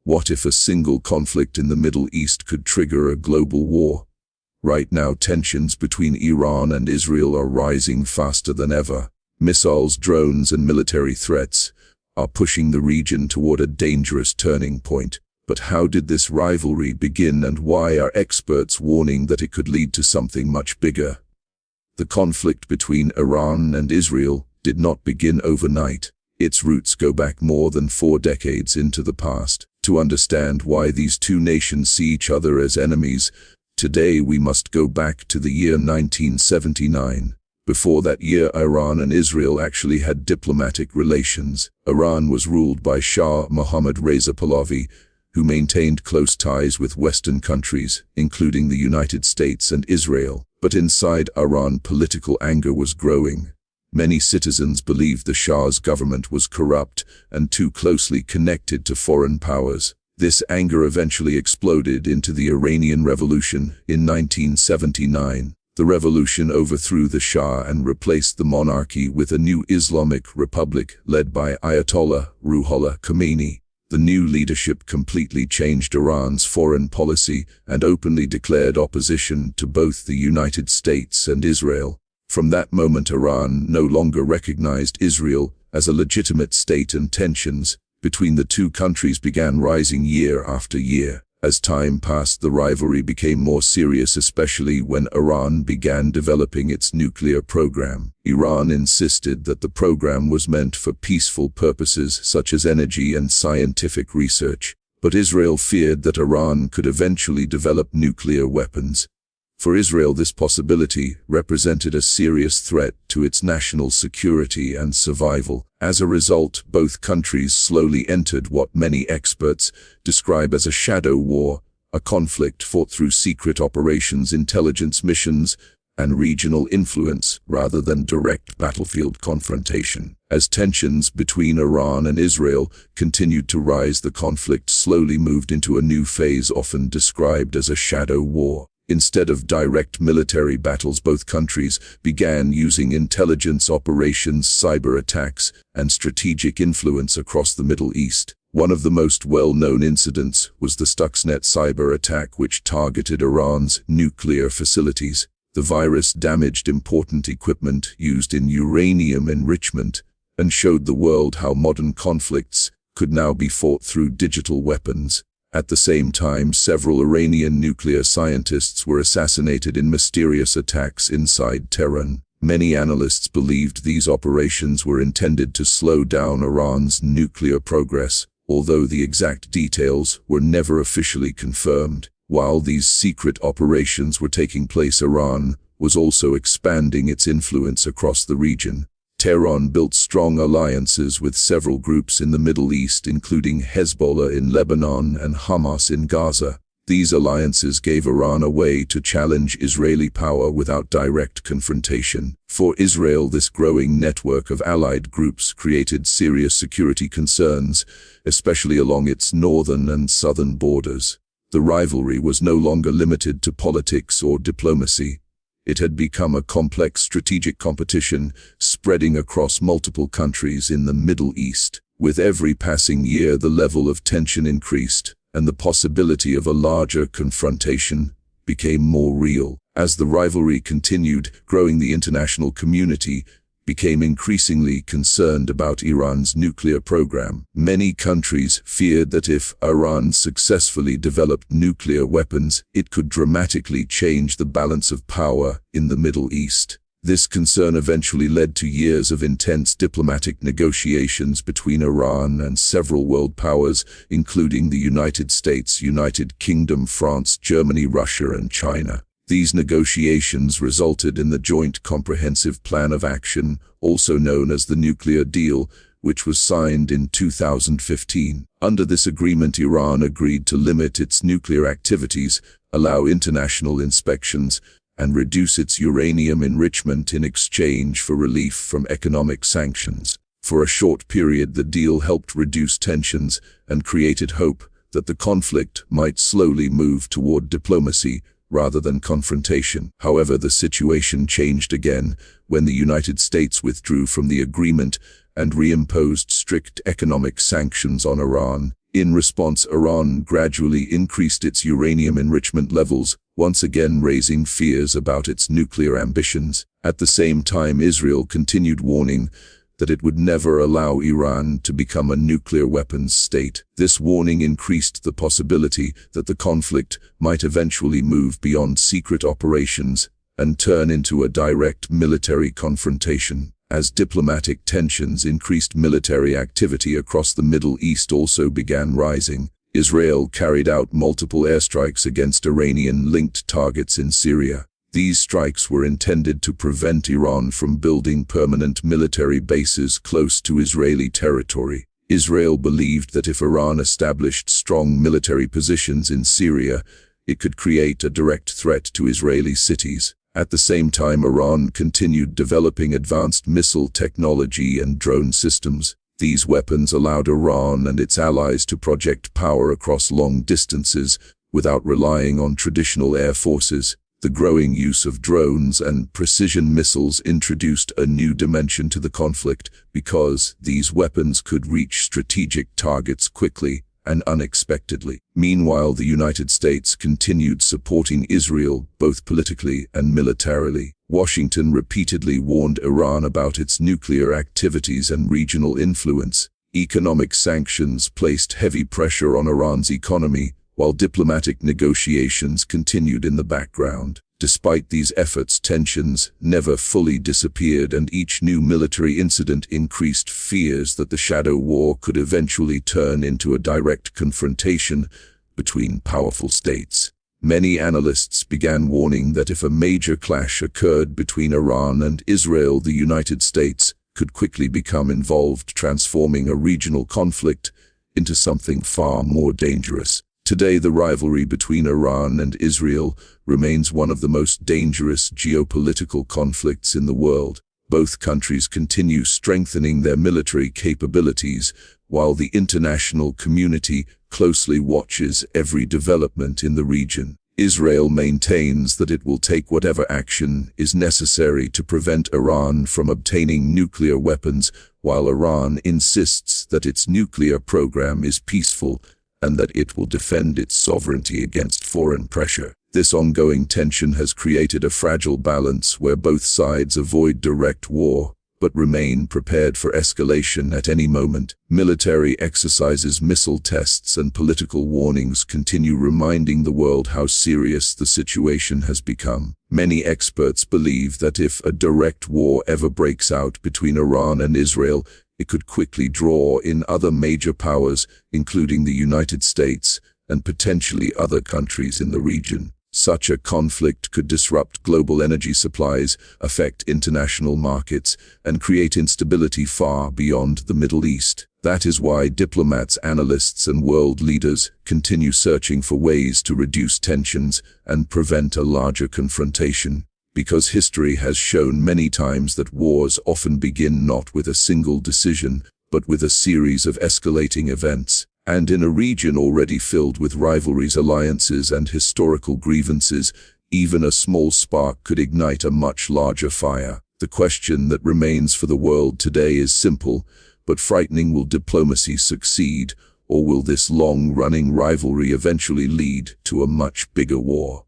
What if a single conflict in the Middle East could trigger a global war? Right now, tensions between Iran and Israel are rising faster than ever. Missiles, drones, and military threats are pushing the region toward a dangerous turning point. But how did this rivalry begin, and why are experts warning that it could lead to something much bigger? The conflict between Iran and Israel did not begin overnight. Its roots go back more than 4 decades into the past. To understand why these two nations see each other as enemies, today we must go back to the year 1979. Before that year, Iran and Israel actually had diplomatic relations. Iran was ruled by Shah Mohammad Reza Pahlavi, who maintained close ties with Western countries, including the United States and Israel. But inside Iran, political anger was growing. Many citizens believed the Shah's government was corrupt and too closely connected to foreign powers. This anger eventually exploded into the Iranian Revolution in 1979. The revolution overthrew the Shah and replaced the monarchy with a new Islamic republic led by Ayatollah Ruhollah Khomeini. The new leadership completely changed Iran's foreign policy and openly declared opposition to both the United States and Israel. From that moment, Iran no longer recognized Israel as a legitimate state, and tensions between the two countries began rising year after year. As time passed, the rivalry became more serious, especially when Iran began developing its nuclear program. Iran insisted that the program was meant for peaceful purposes such as energy and scientific research, but Israel feared that Iran could eventually develop nuclear weapons. For Israel, this possibility represented a serious threat to its national security and survival. As a result, both countries slowly entered what many experts describe as a shadow war, a conflict fought through secret operations, intelligence missions, and regional influence rather than direct battlefield confrontation. As tensions between Iran and Israel continued to rise, the conflict slowly moved into a new phase, often described as a shadow war. Instead of direct military battles, both countries began using intelligence operations, cyber attacks, and strategic influence across the Middle East. One of the most well-known incidents was the Stuxnet cyber attack, which targeted Iran's nuclear facilities. The virus damaged important equipment used in uranium enrichment and showed the world how modern conflicts could now be fought through digital weapons. At the same time, several Iranian nuclear scientists were assassinated in mysterious attacks inside Tehran. Many analysts believed these operations were intended to slow down Iran's nuclear progress, although the exact details were never officially confirmed. While these secret operations were taking place, Iran was also expanding its influence across the region. Tehran built strong alliances with several groups in the Middle East, including Hezbollah in Lebanon and Hamas in Gaza. These alliances gave Iran a way to challenge Israeli power without direct confrontation. For Israel, this growing network of allied groups created serious security concerns, especially along its northern and southern borders. The rivalry was no longer limited to politics or diplomacy. It had become a complex strategic competition spreading across multiple countries in the Middle East. With every passing year, the level of tension increased, and the possibility of a larger confrontation became more real. As the rivalry continued growing, the international community became increasingly concerned about Iran's nuclear program. Many countries feared that if Iran successfully developed nuclear weapons, it could dramatically change the balance of power in the Middle East. This concern eventually led to years of intense diplomatic negotiations between Iran and several world powers, including the United States, United Kingdom, France, Germany, Russia, and China. These negotiations resulted in the Joint Comprehensive Plan of Action, also known as the Nuclear Deal, which was signed in 2015. Under this agreement, Iran agreed to limit its nuclear activities, allow international inspections, and reduce its uranium enrichment in exchange for relief from economic sanctions. For a short period, the deal helped reduce tensions and created hope that the conflict might slowly move toward diplomacy rather than confrontation. However, the situation changed again when the United States withdrew from the agreement and reimposed strict economic sanctions on Iran. In response, Iran gradually increased its uranium enrichment levels, once again raising fears about its nuclear ambitions. At the same time, Israel continued warning that it would never allow Iran to become a nuclear weapons state. This warning increased the possibility that the conflict might eventually move beyond secret operations and turn into a direct military confrontation. As diplomatic tensions increased, military activity across the Middle East also began rising. Israel carried out multiple airstrikes against Iranian-linked targets in Syria. These strikes were intended to prevent Iran from building permanent military bases close to Israeli territory. Israel believed that if Iran established strong military positions in Syria, it could create a direct threat to Israeli cities. At the same time, Iran continued developing advanced missile technology and drone systems. These weapons allowed Iran and its allies to project power across long distances without relying on traditional air forces. The growing use of drones and precision missiles introduced a new dimension to the conflict because these weapons could reach strategic targets quickly and unexpectedly. Meanwhile, the United States continued supporting Israel both politically and militarily. Washington repeatedly warned Iran about its nuclear activities and regional influence. Economic sanctions placed heavy pressure on Iran's economy, while diplomatic negotiations continued in the background. Despite these efforts, tensions never fully disappeared, and each new military incident increased fears that the shadow war could eventually turn into a direct confrontation between powerful states. Many analysts began warning that if a major clash occurred between Iran and Israel, the United States could quickly become involved, transforming a regional conflict into something far more dangerous. Today, the rivalry between Iran and Israel remains one of the most dangerous geopolitical conflicts in the world. Both countries continue strengthening their military capabilities, while the international community closely watches every development in the region. Israel maintains that it will take whatever action is necessary to prevent Iran from obtaining nuclear weapons, while Iran insists that its nuclear program is peaceful and that it will defend its sovereignty against foreign pressure. This ongoing tension has created a fragile balance where both sides avoid direct war, but remain prepared for escalation at any moment. Military exercises, missile tests, and political warnings continue reminding the world how serious the situation has become. Many experts believe that if a direct war ever breaks out between Iran and Israel, it could quickly draw in other major powers, including the United States and potentially other countries in the region. Such a conflict could disrupt global energy supplies, affect international markets, and create instability far beyond the Middle East. That is why diplomats, analysts, and world leaders continue searching for ways to reduce tensions and prevent a larger confrontation. Because history has shown many times that wars often begin not with a single decision, but with a series of escalating events. And in a region already filled with rivalries, alliances, and historical grievances, even a small spark could ignite a much larger fire. The question that remains for the world today is simple, but frightening: will diplomacy succeed, or will this long-running rivalry eventually lead to a much bigger war?